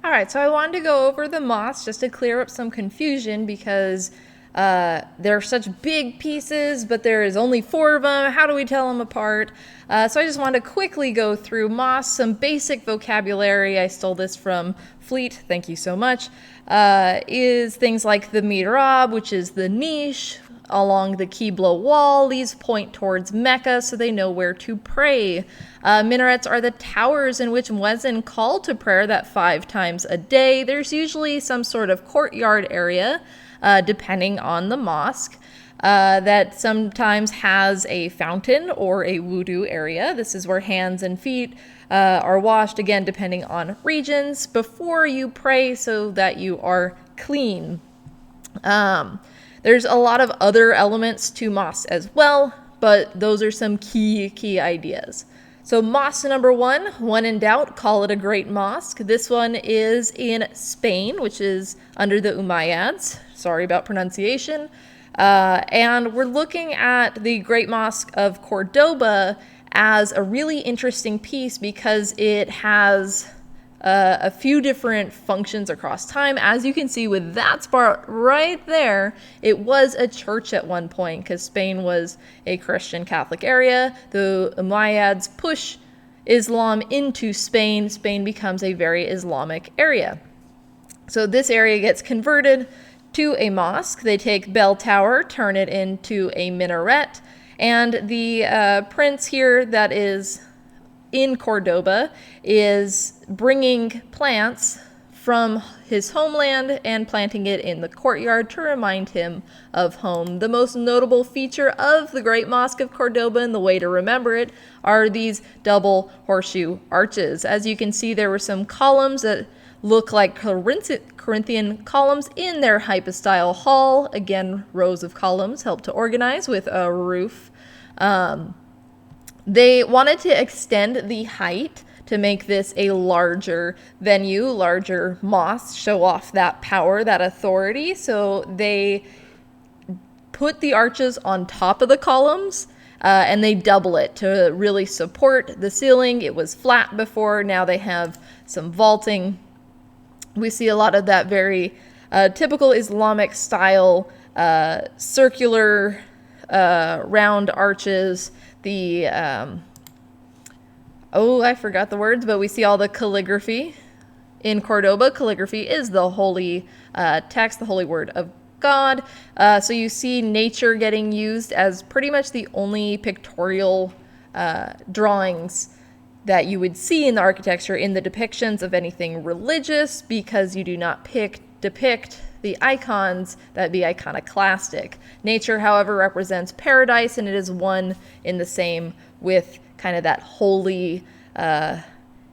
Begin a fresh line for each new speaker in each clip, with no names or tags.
All right, so I wanted to go over the mosques just to clear up some confusion because they're such big pieces, but there is only 4 of them. How do we tell them apart? So I just wanted to quickly go through mosques, some basic vocabulary. I stole this from Fleet, thank you so much. Is things like the mihrab, which is the niche along the Qibla wall. These point towards Mecca, so they know where to pray. Minarets are the towers in which muezzin call to prayer that 5 times a day. There's usually some sort of courtyard area, depending on the mosque, that sometimes has a fountain or a wudu area. This is where hands and feet are washed, again, depending on regions, before you pray so that you are clean. There's a lot of other elements to mosques as well, but those are some key ideas. So mosque number 1, when in doubt, call it a great mosque. This one is in Spain, which is under the Umayyads. Sorry about pronunciation. And we're looking at the Great Mosque of Cordoba as a really interesting piece because it has a few different functions across time. As you can see with that spot right there, it was a church at one point because Spain was a Christian Catholic area. The Umayyads push Islam into Spain. Spain becomes a very Islamic area. So this area gets converted to a mosque. They take bell tower, turn it into a minaret, and the prince here that is in Cordoba is bringing plants from his homeland and planting it in the courtyard to remind him of home. The most notable feature of the Great Mosque of Cordoba, and the way to remember it, are these double horseshoe arches. As you can see, there were some columns that look like Corinthian columns in their hypostyle hall. Again, rows of columns help to organize with a roof. They wanted to extend the height to make this a larger venue, larger mosque, show off that power, that authority. So they put the arches on top of the columns, and they double it to really support the ceiling. It was flat before, now they have some vaulting. We see a lot of that very typical Islamic style, circular round arches. The I forgot the words, but we see all the calligraphy in Cordoba. Calligraphy is the holy text, the holy word of God. So you see nature getting used as pretty much the only pictorial drawings that you would see in the architecture, in the depictions of anything religious, because you do not depict the icons that be iconoclastic. Nature, however, represents paradise, and it is one in the same with kind of that holy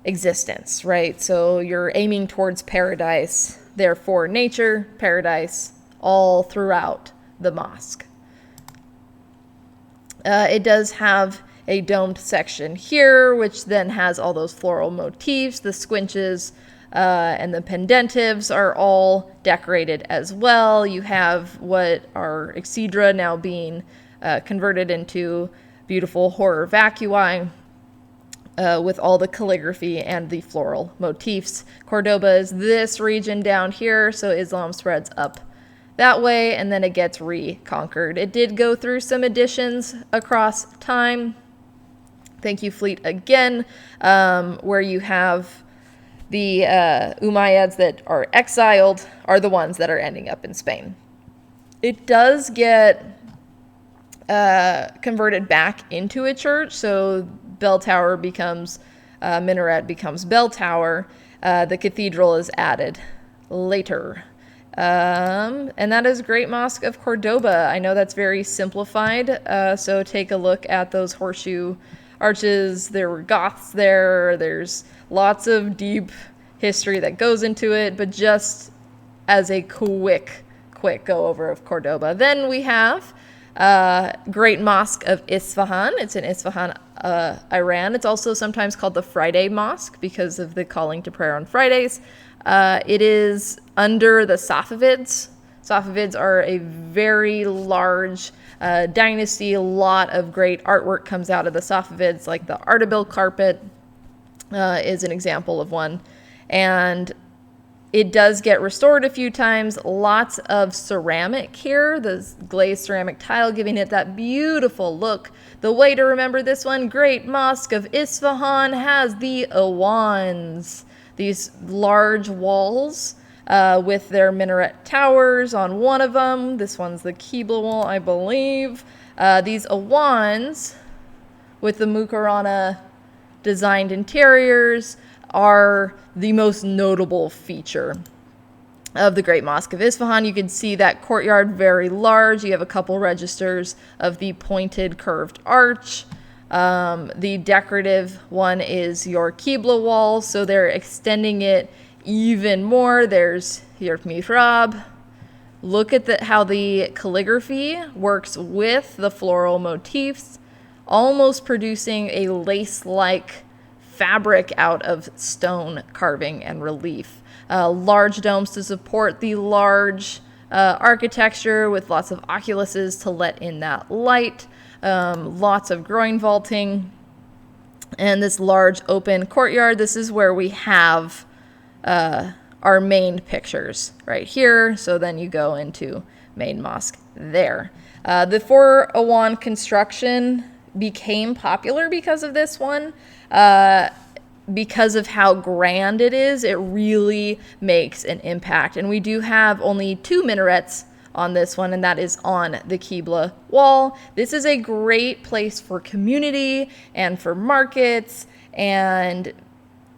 existence, right? So you're aiming towards paradise, therefore nature, paradise, all throughout the mosque. It does have a domed section here, which then has all those floral motifs. The squinches and the pendentives are all decorated as well. You have what are exedra now being converted into beautiful horror vacui with all the calligraphy and the floral motifs. Cordoba is this region down here, so Islam spreads up that way, and then it gets reconquered. It did go through some additions across time. Thank you, Fleet, again, where you have the Umayyads that are exiled are the ones that are ending up in Spain. It does get converted back into a church, so bell tower becomes minaret, becomes bell tower. The cathedral is added later. And that is Great Mosque of Cordoba. I know that's very simplified, so take a look at those horseshoe arches. There were Goths there. There's lots of deep history that goes into it, but just as a quick go over of Cordoba. Then we have Great Mosque of Isfahan. It's in Isfahan, Iran. It's also sometimes called the Friday Mosque because of the calling to prayer on Fridays. It is under the Safavids. Safavids are a very large dynasty. A lot of great artwork comes out of the Safavids, like the Ardabil carpet is an example of one. And it does get restored a few times. Lots of ceramic here, the glazed ceramic tile, giving it that beautiful look. The way to remember this one, Great Mosque of Isfahan, has the awans, these large walls with their minaret towers on one of them. This one's the Qibla wall, I believe. These awans with the Mukarana designed interiors are the most notable feature of the Great Mosque of Isfahan. You can see that courtyard very large. You have a couple registers of the pointed curved arch. The decorative one is your Qibla wall, so they're extending it even more. There's your mihrab. Look at how the calligraphy works with the floral motifs, almost producing a lace-like fabric out of stone carving and relief. Large domes to support the large architecture with lots of oculuses to let in that light. Lots of groin vaulting. And this large open courtyard, this is where we have our main pictures right here. So then you go into main mosque there. The 401 construction became popular because of this one. Because of how grand it is, it really makes an impact. And we do have only 2 minarets on this one, and that is on the Qibla wall. This is a great place for community and for markets and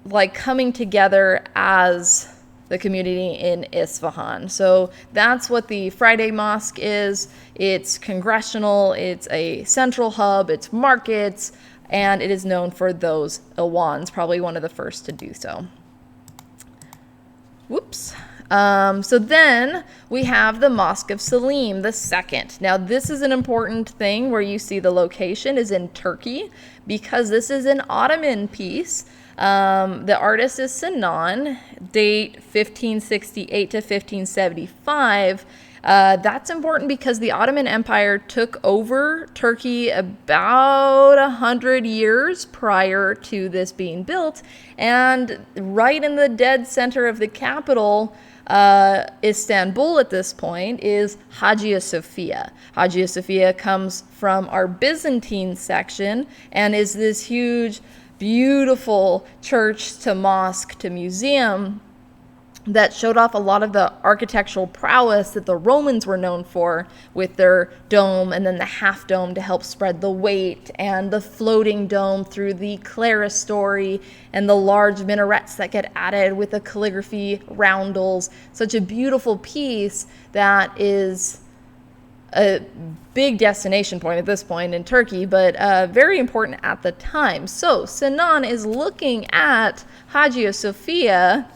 like coming together as the community in Isfahan. So that's what the Friday Mosque is. It's congressional, it's a central hub, it's markets, and it is known for those awans, probably one of the first to do so. Whoops. So then we have the Mosque of Selim II. Now this is an important thing where you see the location is in Turkey because this is an Ottoman piece. The artist is Sinan, date 1568 to 1575. That's important because the Ottoman Empire took over Turkey about 100 years prior to this being built, and right in the dead center of the capital, Istanbul at this point, is Hagia Sophia. Hagia Sophia comes from our Byzantine section and is this huge, beautiful church to mosque to museum that showed off a lot of the architectural prowess that the Romans were known for, with their dome and then the half dome to help spread the weight, and the floating dome through the clerestory, and the large minarets that get added with the calligraphy roundels. Such a beautiful piece that is a big destination point at this point in Turkey, but very important at the time. So Sinan is looking at Hagia Sophia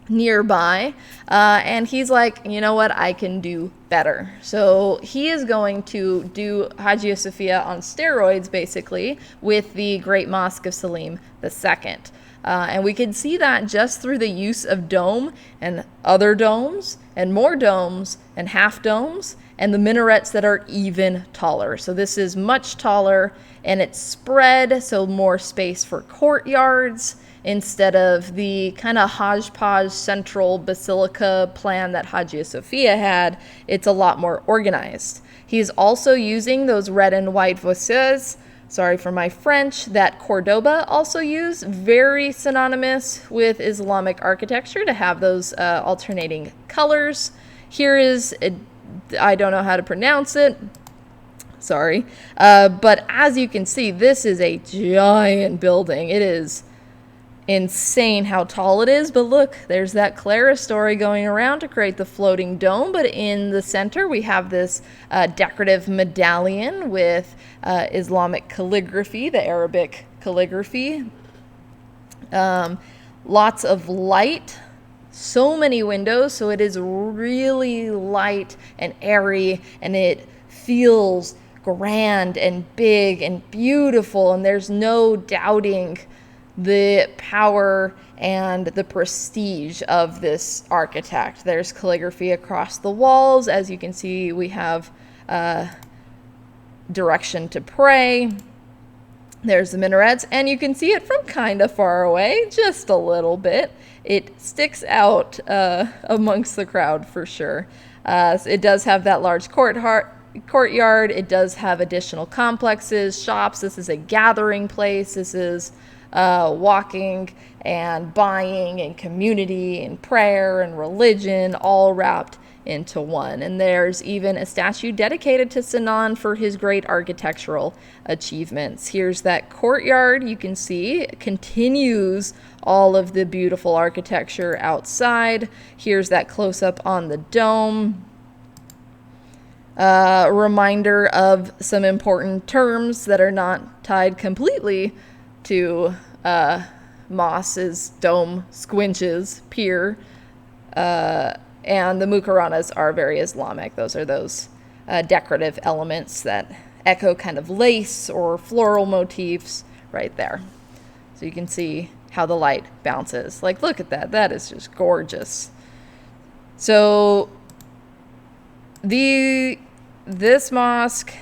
nearby, and he's like, you know what, I can do better. So he is going to do Hagia Sophia on steroids, basically, with the Great Mosque of Selim II. And we can see that just through the use of dome and other domes and more domes and half domes and the minarets that are even taller. So this is much taller and it's spread, so more space for courtyards instead of the kind of hodgepodge central basilica plan that Hagia Sophia had. It's a lot more organized. He's also using those red and white vousses, sorry for my French, that Cordoba also used, very synonymous with Islamic architecture to have those alternating colors. Here is, I don't know how to pronounce it, sorry, but as you can see, this is a giant building. It is insane how tall it is, but look, there's that clerestory going around to create the floating dome, but in the center we have this decorative medallion with Islamic calligraphy, the Arabic calligraphy. Lots of light, so many windows, so it is really light and airy, and it feels grand and big and beautiful, and there's no doubting the power and the prestige of this architect. There's calligraphy across the walls. As you can see, we have direction to pray. There's the minarets, and you can see it from kind of far away, just a little bit. It sticks out amongst the crowd for sure. So it does have that large courtyard. It does have additional complexes, shops. This is a gathering place. This is walking and buying and community and prayer and religion all wrapped into one. And there's even a statue dedicated to Sinan for his great architectural achievements. Here's that courtyard. You can see it continues all of the beautiful architecture outside. Here's that close-up on the dome. A reminder of some important terms that are not tied completely to mosques, dome, squinches, pier, and the mukaranas are very Islamic. Those are those decorative elements that echo kind of lace or floral motifs right there. So you can see how the light bounces. Like, look at that. That is just gorgeous. So this mosque,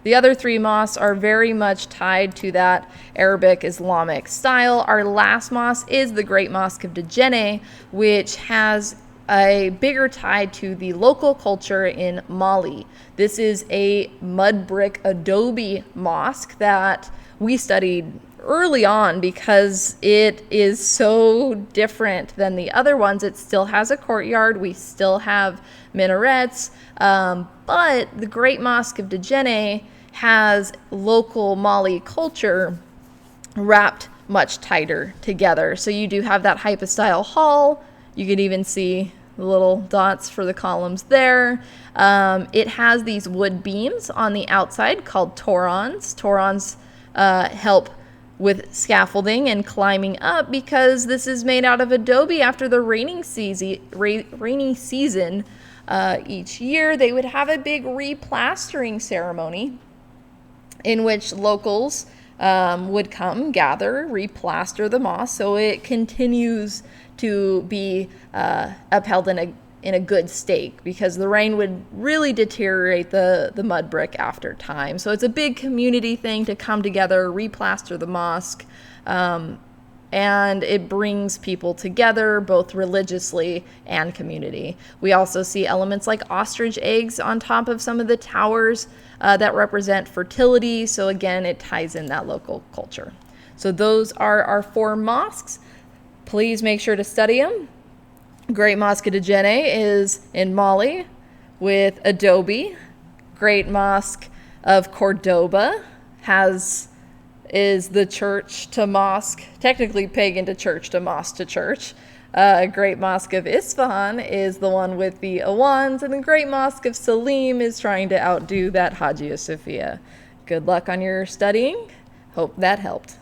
the other three mosques are very much tied to that Arabic Islamic style. Our last mosque is the Great Mosque of Djenné, which has a bigger tie to the local culture in Mali. This is a mud brick adobe mosque that we studied early on because it is so different than the other ones. It still has a courtyard. We still have minarets. But the Great Mosque of Djenné has local Mali culture wrapped much tighter together. So you do have that hypostyle hall. You can even see the little dots for the columns there. It has these wood beams on the outside called torons. Torons help with scaffolding and climbing up because this is made out of adobe. After the rainy season each year, they would have a big replastering ceremony in which locals would come, gather, replaster the mosque so it continues to be upheld in a good state, because the rain would really deteriorate the mud brick after time. So it's a big community thing to come together, replaster the mosque, and it brings people together both religiously and community. We also see elements like ostrich eggs on top of some of the towers that represent fertility. So again, it ties in that local culture. So those are our 4 mosques. Please make sure to study them. Great Mosque of Djenné is in Mali with adobe. Great Mosque of Cordoba is the church to mosque, technically pagan to church. Great Mosque of Isfahan is the one with the awans, and the Great Mosque of Salim is trying to outdo that Hagia Sophia. Good luck on your studying. Hope that helped.